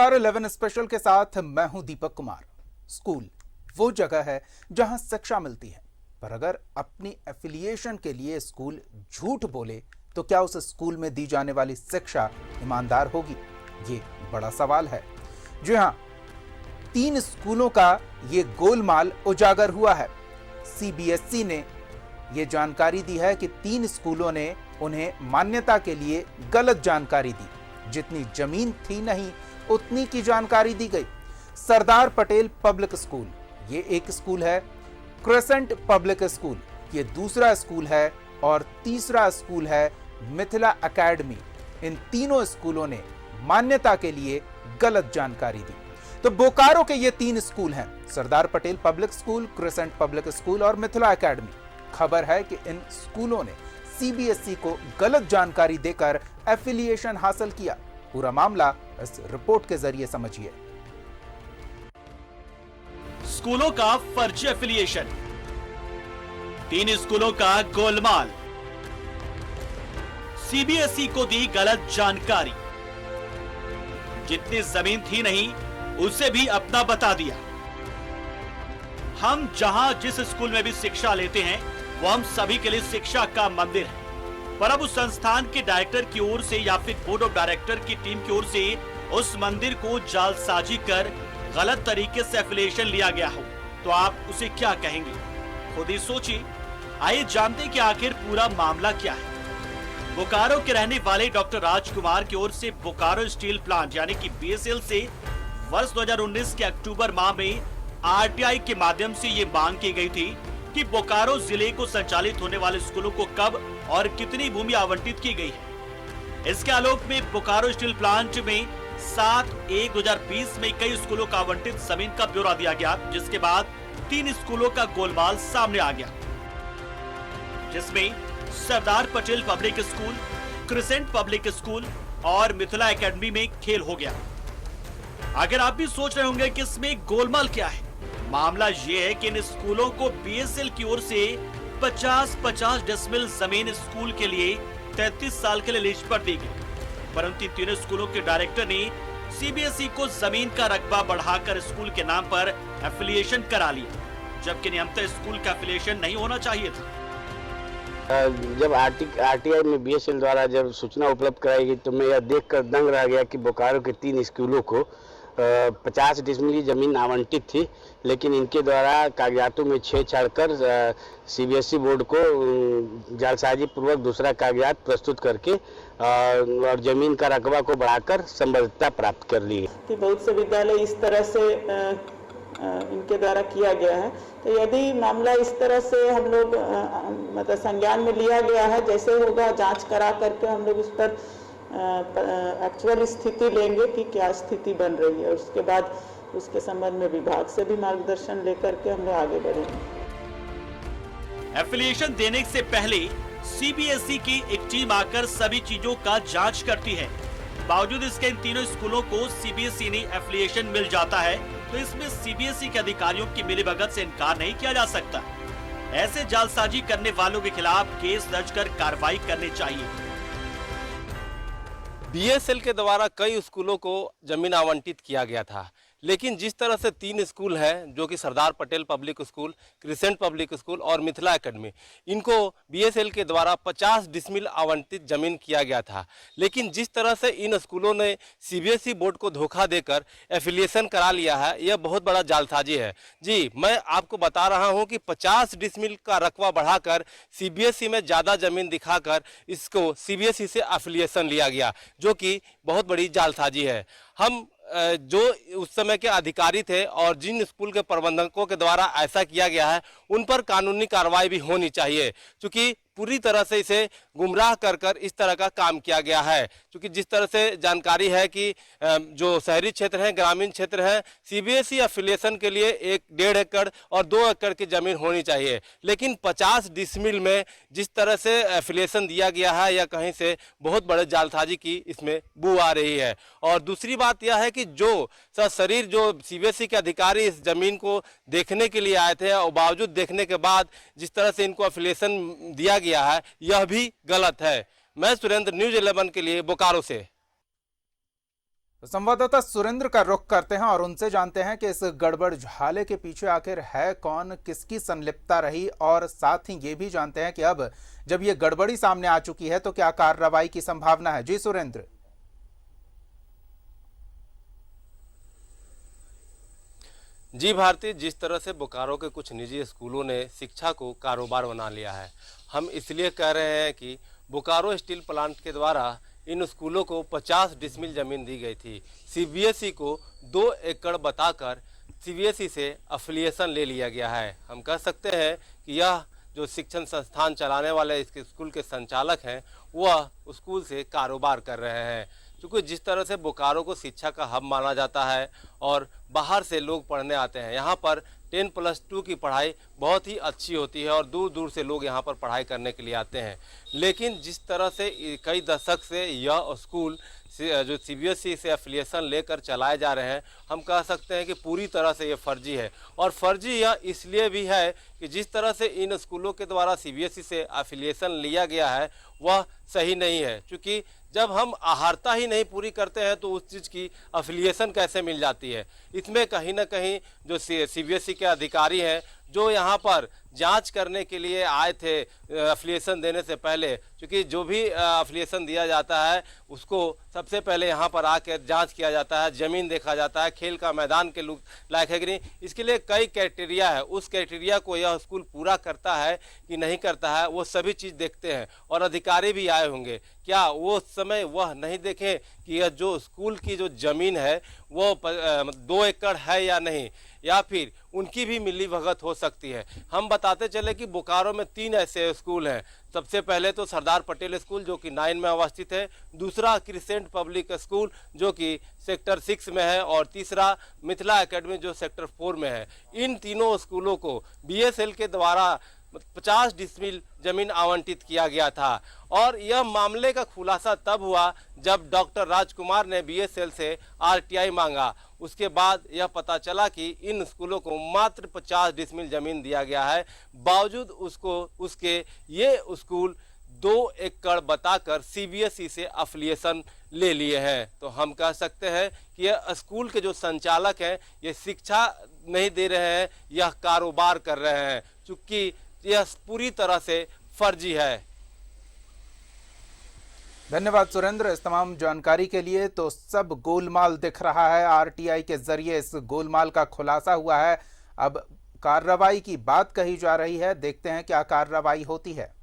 नमस्कार 11 स्पेशल के साथ मैं हूं दीपक कुमार। स्कूल वो जगह है जहां शिक्षा मिलती है, पर अगर अपनी एफिलिएशन के लिए स्कूल झूठ बोले तो क्या उस स्कूल में दी जाने वाली शिक्षा ईमानदार होगी? ये बड़ा सवाल है। जी हां, 3 स्कूलों का ये गोलमाल उजागर हुआ है। सीबीएसई ने ये जानकारी दी है कि 3 स्कूलों ने उन्हें मान्यता के लिए गलत जानकारी दी। जितनी जमीन थी नहीं उतनी की जानकारी दी गई। सरदार पटेल पब्लिक स्कूल ये एक स्कूल है, क्रेसेंट पब्लिक स्कूल ये दूसरा स्कूल है और तीसरा स्कूल है मिथिला एकेडमी। इन तीनों स्कूलों ने मान्यता के लिए गलत जानकारी दी। तो बोकारो के ये 3 स्कूल हैं, Sardar Patel Public School, Crescent Public School और मिथिला एकेडमी। खबर है कि इन स्कूलों ने सीबीएसई को गलत जानकारी देकर एफिलिएशन हासिल किया। पूरा मामला इस रिपोर्ट के जरिए समझिए। स्कूलों का फर्जी एफिलिएशन, 3 स्कूलों का गोलमाल, सीबीएसई को दी गलत जानकारी, जितनी जमीन थी नहीं उसे भी अपना बता दिया। हम जहां जिस स्कूल में भी शिक्षा लेते हैं वो हम सभी के लिए शिक्षा का मंदिर है, पर अब उस संस्थान के डायरेक्टर की ओर से या फिर बोर्ड ऑफ डायरेक्टर की टीम की ओर से उस मंदिर को जालसाजी कर गलत तरीके से एफिलिएशन लिया गया हो तो आप उसे क्या कहेंगे? खुद ही सोचिए। आइए जानते हैं कि आखिर पूरा मामला क्या है। बोकारो के रहने वाले डॉक्टर राजकुमार की ओर से बोकारो स्टील प्लांट यानी कि बीएसएल से वर्ष 2019 के अक्टूबर माह में आरटीआई के माध्यम से ये मांग की गई थी कि बोकारो जिले को संचालित होने वाले स्कूलों को कब और कितनी भूमि आवंटित की गई है। इसके आलोक में बोकारो स्टील प्लांट में 7/1/2020 में कई स्कूलों का आवंटित जमीन का ब्यौरा दिया गया, जिसके बाद 3 स्कूलों का गोलमाल सामने आ गया, जिसमें Sardar Patel Public School, Crescent Public School और मिथिला एकेडमी में खेल हो गया। अगर आप भी सोच रहे होंगे कि इसमें गोलमाल क्या है, मामला ये है कि इन स्कूलों को बीएसएल की ओर से 50-50 डेसिमल जमीन स्कूल के लिए 33 साल के लिए लीज पर दी गई, परंतु तीनों स्कूलों के डायरेक्टर ने सीबीएसई को जमीन का रकबा बढ़ाकर स्कूल के नाम पर एफिलिएशन करा लिया, जबकि नियमतः स्कूल का एफिलिएशन नहीं होना चाहिए था। जब आरटीआई में बीएसएल द्वारा जब सूचना उपलब्ध कराई गई तो मैं यह देखकर दंग रह गया कि बोकारो के 3 स्कूलों को 50 डिसमिल जमीन आवंटित थी, लेकिन इनके द्वारा कागजातों में छेड़छाड़ कर सीबीएसई बोर्ड को जालसाजी पूर्वक दूसरा कागजात प्रस्तुत करके और जमीन का रकबा को बढ़ाकर संबद्धता प्राप्त कर ली कि बहुत से विद्यालय इस तरह से इनके द्वारा किया गया है। तो यदि मामला इस तरह से हम लोग मतलब संज्ञान में लिया गया है, जैसे होगा जांच करा करके हम लोग उस पर एक्चुअल स्थिति लेंगे कि क्या स्थिति बन रही है, उसके बाद उसके संबंध में विभाग से भी मार्गदर्शन लेकर के हम लोग आगे बढ़ेंगे। एफिलिएशन देने से पहले सीबीएसई की एक टीम आकर सभी चीजों का जांच करती है। बावजूद इसके इन तीनों स्कूलों को सीबीएसई ने एफिलिएशन मिल जाता है, तो इसमें सीबीएसई के अधिकारियों की मिलीभगत से इनकार नहीं किया जा सकता। ऐसे जालसाजी करने वालों के खिलाफ केस दर्ज कर कार्रवाई करनी चाहिए। बीएसएल के द्वारा कई स्कूलों को जमीन आवंटित किया गया था, लेकिन जिस तरह से 3 स्कूल हैं जो कि Sardar Patel Public School, Crescent Public School और मिथिला एकेडमी, इनको बीएसएल के द्वारा 50 डिसमिल आवंटित जमीन किया गया था, लेकिन जिस तरह से इन स्कूलों ने सीबीएसई बोर्ड को धोखा देकर एफिलिएशन करा लिया है, यह बहुत बड़ा जालसाजी है। जी, मैं आपको बता रहा हूं कि 50 डिसमिल का रकबा बढ़ाकर सीबीएसई में ज़्यादा जमीन दिखाकर इसको सीबीएसई से एफिलिएशन लिया गया, जो कि बहुत बड़ी जालसाजी है। हम जो उस समय के अधिकारी थे और जिन स्कूल के प्रबंधकों के द्वारा ऐसा किया गया है उन पर कानूनी कार्रवाई भी होनी चाहिए, क्योंकि पूरी तरह से इसे गुमराह कर कर इस तरह का काम किया गया है। क्योंकि जिस तरह से जानकारी है कि जो शहरी क्षेत्र हैं, ग्रामीण क्षेत्र हैं, सीबीएसई एफिलिएशन के लिए 1.5 एकड़ और 2 एकड़ की ज़मीन होनी चाहिए, लेकिन 50 डिसमिल में जिस तरह से एफिलिएशन दिया गया है या कहीं से बहुत बड़े जालसाजी की इसमें बू आ रही है। और दूसरी बात यह है कि जो सशरीर जो सीबीएसई के अधिकारी इस ज़मीन को देखने के लिए आए थे और बावजूद देखने के बाद जिस तरह से इनको एफिलिएशन दिया गया है, यह भी गलत है। मैं सुरेंद्र, न्यूज़ 11 के लिए बोकारो से। संवाददाता सुरेंद्र का रुख करते हैं और उनसे जानते हैं कि इस गड़बड़ झाले के पीछे आखिर है कौन, किसकी संलिप्तता रही, और साथ ही ये भी जानते हैं कि अब जब ये गड़बड़ी सामने आ चुकी है तो क्या कार्रवाई की संभावना है। जी सुरेंद्र। जी भारती, जिस तरह से बोकारो के कुछ निजी स्कूलों ने शिक्षा को कारोबार बना लिया है, हम इसलिए कह रहे हैं कि बोकारो स्टील प्लांट के द्वारा इन स्कूलों को 50 डिसमिल जमीन दी गई थी। सीबीएसई को 2 एकड़ बताकर सीबीएसई से अफिलिएशन ले लिया गया है। हम कह सकते हैं कि यह जो शिक्षण संस्थान चलाने वाले इसके स्कूल के संचालक हैं वह स्कूल से कारोबार कर रहे हैं। क्योंकि जिस तरह से बोकारो को शिक्षा का हब माना जाता है और बाहर से लोग पढ़ने आते हैं, यहाँ पर 10+2 की पढ़ाई बहुत ही अच्छी होती है और दूर दूर से लोग यहाँ पर पढ़ाई करने के लिए आते हैं। लेकिन जिस तरह से कई दशक से यह स्कूल जो सीबीएसई से एफिलिएशन लेकर चलाए जा रहे हैं, हम कह सकते हैं कि पूरी तरह से ये फर्जी है। और फर्जी यह इसलिए भी है कि जिस तरह से इन स्कूलों के द्वारा सीबीएसई से एफिलिएशन लिया गया है वह सही नहीं है। क्योंकि जब हम आहारता ही नहीं पूरी करते हैं तो उस चीज़ की अफिलिएशन कैसे मिल जाती है। इसमें कहीं ना कहीं जो सीबीएसई के अधिकारी हैं जो यहाँ पर जांच करने के लिए आए थे अफिलिएशन देने से पहले, क्योंकि जो भी अफिलिएशन दिया जाता है उसको सबसे पहले यहाँ पर आकर जांच किया जाता है, ज़मीन देखा जाता है, खेल का मैदान के लायक है कि नहीं, इसके लिए कई क्राइटेरिया है। उस क्राइटेरिया को यह स्कूल पूरा करता है कि नहीं करता है वो सभी चीज़ देखते हैं। और अधिकारी भी आए होंगे, क्या वो समय वह नहीं देखें कि यह जो स्कूल की जो ज़मीन है वो 2 एकड़ है या नहीं, या फिर उनकी भी मिली भगत हो सकती है। हम बताते चले कि बोकारो में 3 ऐसे स्कूल हैं। सबसे पहले तो सरदार पटेल स्कूल जो कि 9 में अवस्थित है, दूसरा क्रिसेंट पब्लिक स्कूल जो कि सेक्टर 6 में है, और तीसरा मिथिला एकेडमी जो सेक्टर 4 में है। इन तीनों स्कूलों को बीएसएल के द्वारा 50 डिसमिल जमीन आवंटित किया गया था। और यह मामले का खुलासा तब हुआ जब डॉक्टर राजकुमार ने बीएसएल से आरटीआई मांगा। उसके बाद यह पता चला कि इन स्कूलों को मात्र 50 डिसमिल जमीन दिया गया है, बावजूद उसके ये स्कूल 2 एकड़ बताकर सीबीएसई से अफिलिएशन ले लिए हैं। तो हम कह सकते हैं कि यह स्कूल के जो संचालक हैं ये शिक्षा नहीं दे रहे हैं, यह कारोबार कर रहे हैं, चूँकि यह पूरी तरह से फर्जी है। धन्यवाद सुरेंद्र इस तमाम जानकारी के लिए। तो सब गोलमाल दिख रहा है, आरटीआई के जरिए इस गोलमाल का खुलासा हुआ है। अब कार्रवाई की बात कही जा रही है, देखते हैं क्या कार्रवाई होती है।